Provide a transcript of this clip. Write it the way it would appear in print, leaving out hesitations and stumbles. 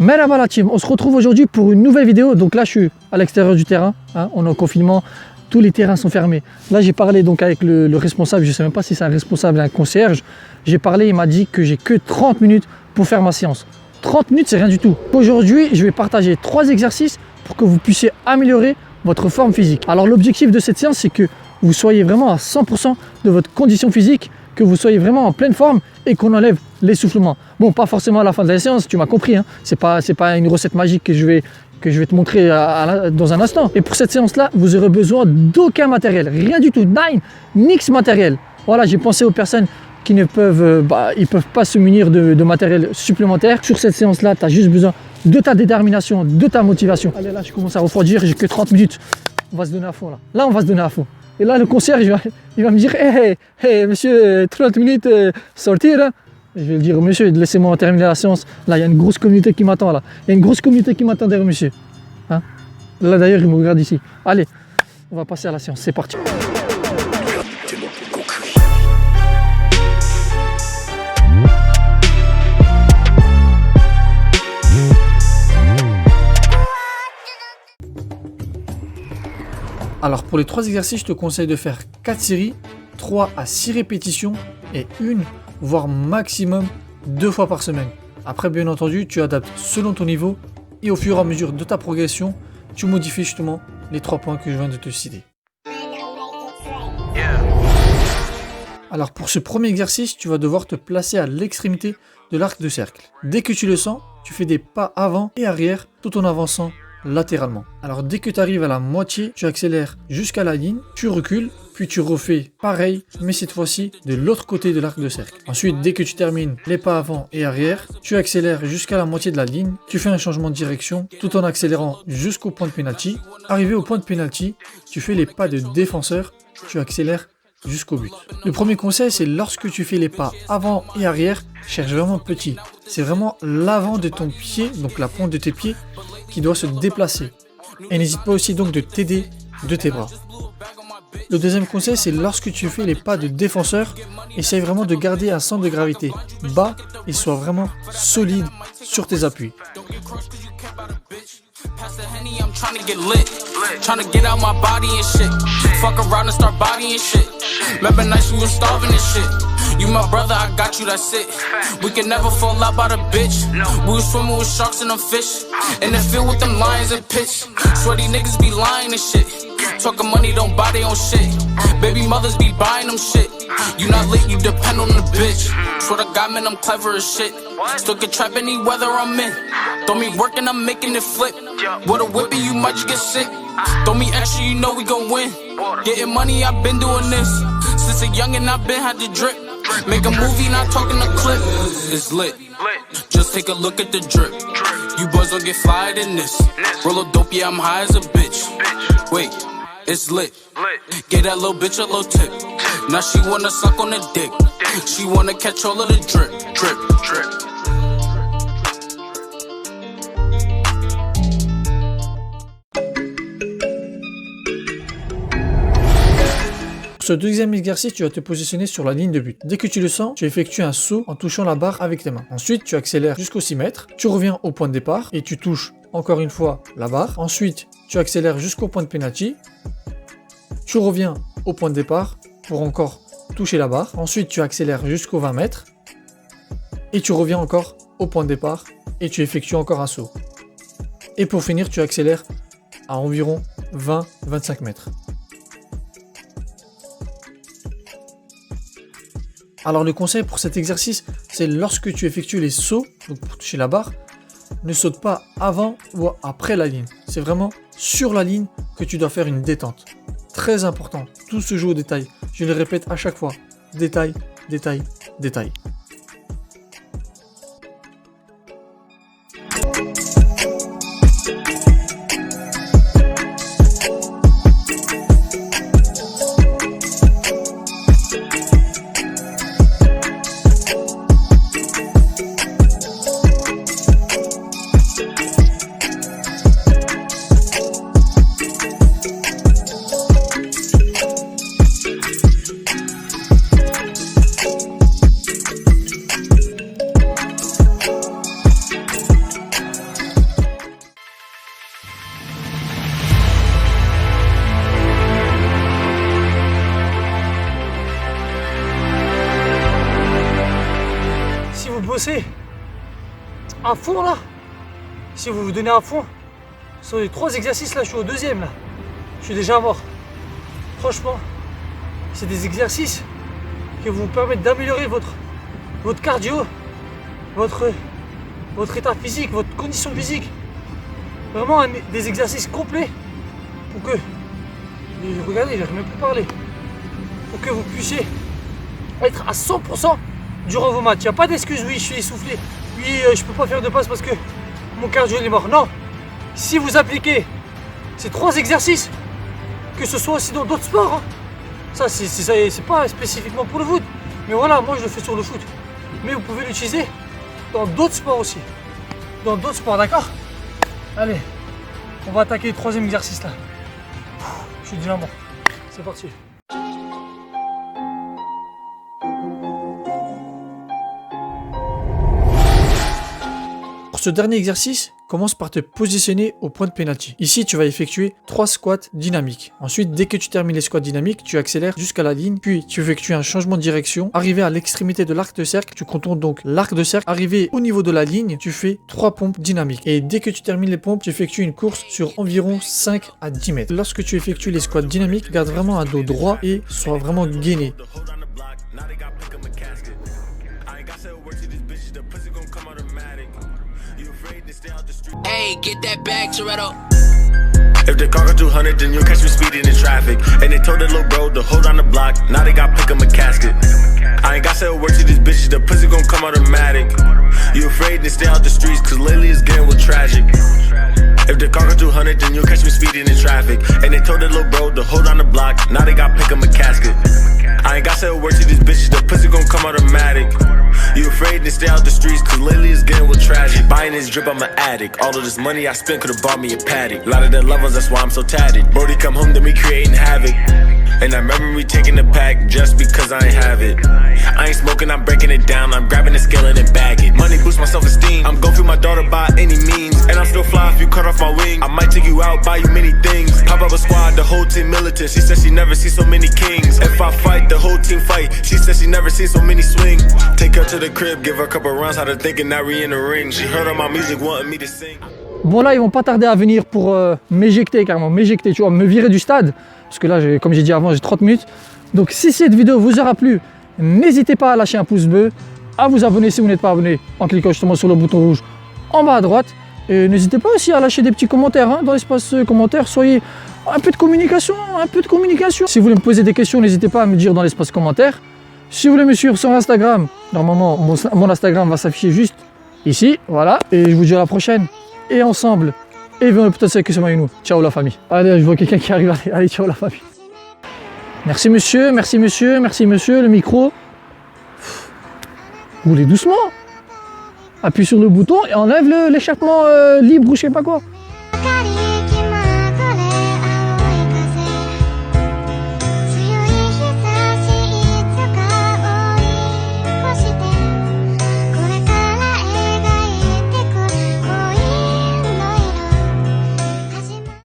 Merhaba la team, on se retrouve aujourd'hui pour une nouvelle vidéo. Donc là je suis à l'extérieur du terrain, on est en confinement, tous les terrains sont fermés. Là j'ai parlé donc avec le responsable, je ne sais même pas si c'est un responsable ou un concierge. J'ai parlé, il m'a dit que j'ai que 30 minutes pour faire ma séance. 30 minutes c'est rien du tout. Aujourd'hui je vais partager 3 exercices pour que vous puissiez améliorer votre forme physique. Alors l'objectif de cette séance c'est que vous soyez vraiment à 100% de votre condition physique, que vous soyez vraiment en pleine forme et qu'on enlève l'essoufflement. Bon, pas forcément à la fin de la séance, tu m'as compris, hein. C'est pas une recette magique que je vais te montrer dans un instant. Et pour cette séance-là, vous aurez besoin d'aucun matériel, rien du tout, nix matériel. Voilà, j'ai pensé aux personnes qui ne peuvent, ils peuvent pas se munir de matériel supplémentaire. Sur cette séance-là, tu as juste besoin de ta détermination, de ta motivation. Allez, là, je commence à refroidir, j'ai que 30 minutes. On va se donner à fond là. Là, on va se donner à fond. Et là, le concierge, il va me dire hey, monsieur, 30 minutes, sortir. Hein. Je vais lui dire, monsieur, laissez-moi terminer la séance. Là, il y a une grosse communauté qui m'attend. Là. Il y a une grosse communauté qui m'attend derrière monsieur. Hein. Là, d'ailleurs, il me regarde ici. Allez, on va passer à la séance. C'est parti. Alors pour les 3 exercices, je te conseille de faire 4 séries, 3 à 6 répétitions et 1, voire maximum 2 fois par semaine. Après bien entendu, tu adaptes selon ton niveau et au fur et à mesure de ta progression, tu modifies justement les 3 points que je viens de te citer. Alors pour ce premier exercice, tu vas devoir te placer à l'extrémité de l'arc de cercle. Dès que tu le sens, tu fais des pas avant et arrière tout en avançant latéralement. Alors dès que tu arrives à la moitié, tu accélères jusqu'à la ligne, tu recules, puis tu refais pareil, mais cette fois-ci de l'autre côté de l'arc de cercle. Ensuite, dès que tu termines les pas avant et arrière, tu accélères jusqu'à la moitié de la ligne, tu fais un changement de direction tout en accélérant jusqu'au point de pénalty. Arrivé au point de pénalty, tu fais les pas de défenseur, tu accélères jusqu'au but. Le premier conseil, c'est lorsque tu fais les pas avant et arrière, cherche vraiment petit. C'est vraiment l'avant de ton pied, donc la pointe de tes pieds, qui doit se déplacer. Et n'hésite pas aussi donc de t'aider de tes bras. Le deuxième conseil, c'est lorsque tu fais les pas de défenseur, essaye vraiment de garder un centre de gravité bas et sois vraiment solide sur tes appuis. Pass the Henny, I'm tryna get lit. Tryna get out my body and shit. Fuck around and start bodying shit. Remember nights we was starving and shit. You my brother, I got you, that's it. We can never fall out by the bitch. We was swimming with sharks and them fish. In the field with them lions and pitch. Sweaty niggas be lying and shit. Talking money, don't buy their own shit. Baby mothers be buying them shit. You not lit, you depend on the bitch. Swear to God, man, I'm clever as shit. Still can trap any weather I'm in. Throw me work and I'm making it flip. With a whippy, you might just get sick. Throw me extra, you know we gon' win. Getting money, I've been doing this. Since a youngin', I've been had to drip. Make a movie, not talking a clip. It's lit. Just take a look at the drip. You boys don't get fired in this. Roll a dope, yeah, I'm high as a bitch. Wait, it's lit. Get that little bitch a little tip. Now she wanna suck on the dick. She wanna catch all of the drip, drip, drip. Pour ce deuxième exercice, tu vas te positionner sur la ligne de but. Dès que tu le sens, tu effectues un saut en touchant la barre avec tes mains. Ensuite, tu accélères jusqu'au 6 mètres, tu reviens au point de départ et tu touches encore une fois la barre. Ensuite, tu accélères jusqu'au point de penalty, tu reviens au point de départ pour encore toucher la barre. Ensuite, tu accélères jusqu'aux 20 mètres et tu reviens encore au point de départ et tu effectues encore un saut. Et pour finir, tu accélères à environ 20-25 mètres. Alors le conseil pour cet exercice, c'est lorsque tu effectues les sauts, donc pour toucher la barre, ne saute pas avant ou après la ligne. C'est vraiment sur la ligne que tu dois faire une détente. Très important, tout se joue au détail. Je le répète à chaque fois, détail, détail, détail. à fond là, si vous vous donnez à fond, sur les 3 exercices là, je suis au 2e là. Je suis déjà mort. Franchement, c'est des exercices qui vous permettent d'améliorer votre cardio, votre état physique, votre condition physique. Vraiment des exercices complets pour que, regardez, j'arrive même plus à parler, pour que vous puissiez être à 100% durant vos matchs. Il n'y a pas d'excuse, oui je suis essoufflé, oui je peux pas faire de passe parce que mon cardio est mort. Non, si vous appliquez ces 3 exercices, que ce soit aussi dans d'autres sports, hein, ça c'est pas spécifiquement pour le foot, mais voilà, moi je le fais sur le foot, mais vous pouvez l'utiliser dans d'autres sports aussi, dans d'autres sports, d'accord? Allez, on va attaquer le 3e exercice là. Je suis déjà mort, c'est parti. Ce dernier exercice commence par te positionner au point de pénalty. Ici, tu vas effectuer 3 squats dynamiques. Ensuite, dès que tu termines les squats dynamiques, tu accélères jusqu'à la ligne, puis tu effectues un changement de direction. Arrivé à l'extrémité de l'arc de cercle, tu contournes donc l'arc de cercle. Arrivé au niveau de la ligne, tu fais 3 pompes dynamiques. Et dès que tu termines les pompes, tu effectues une course sur environ 5 à 10 mètres. Lorsque tu effectues les squats dynamiques, garde vraiment un dos droit et sois vraiment gainé. Hey, get that bag, Toretto. If the car got 200, then you'll catch me speeding in traffic. And they told that little bro to hold on the block. Now they got pick up a casket. I ain't got to work to these bitches. The pussy gon' come automatic. You afraid to stay out the streets, cause lately it's getting real tragic. If the car got 200, then you'll catch me speeding in traffic. And they told that little bro to hold on the block. Now they got pick up a casket. I ain't got to work to these bitches. The pussy gon' come automatic. You afraid to stay out the streets, cause lately it's getting real tragic. Buying this drip, I'm an addict. All of this money I spent could've bought me a paddock. A lot of the loved ones, that's why I'm so tatted. Brody come home to me creating havoc. And I remember me taking the pack just because I ain't have it. I ain't smoking, I'm breaking it down. I'm grabbing the scale and then bag it. Money boosts my self-esteem. I'm gon' feed my daughter by any means. And I'm still fly if you cut off my wing. I might take you out, buy you many things. Pop up a squad, the whole team militant. She said she never seen so many kings. If I fight, the whole team fight. She said she never seen so many swing. Take her to the crib, give her a couple rounds. How to thinking now we in the ring. She heard all my music, wanting me to sing. Bon là ils vont pas tarder à venir pour m'éjecter, carrément m'éjecter, tu vois, me virer du stade. Parce que là, comme j'ai dit avant, j'ai 30 minutes. Donc si cette vidéo vous aura plu, n'hésitez pas à lâcher un pouce bleu, à vous abonner si vous n'êtes pas abonné, en cliquant justement sur le bouton rouge en bas à droite. Et n'hésitez pas aussi à lâcher des petits commentaires hein, dans l'espace commentaire. Soyez un peu de communication, un peu de communication. Si vous voulez me poser des questions, n'hésitez pas à me dire dans l'espace commentaire. Si vous voulez me suivre sur Instagram, normalement mon Instagram va s'afficher juste ici, voilà. Et je vous dis à la prochaine. Et ensemble, et venez peut-être que c'est Maïnou. Ciao la famille. Allez, je vois quelqu'un qui arrive. Allez, ciao la famille. Merci monsieur, merci monsieur, merci monsieur. Le micro. Roulez doucement. Appuie sur le bouton et enlève l'échappement libre ou je sais pas quoi.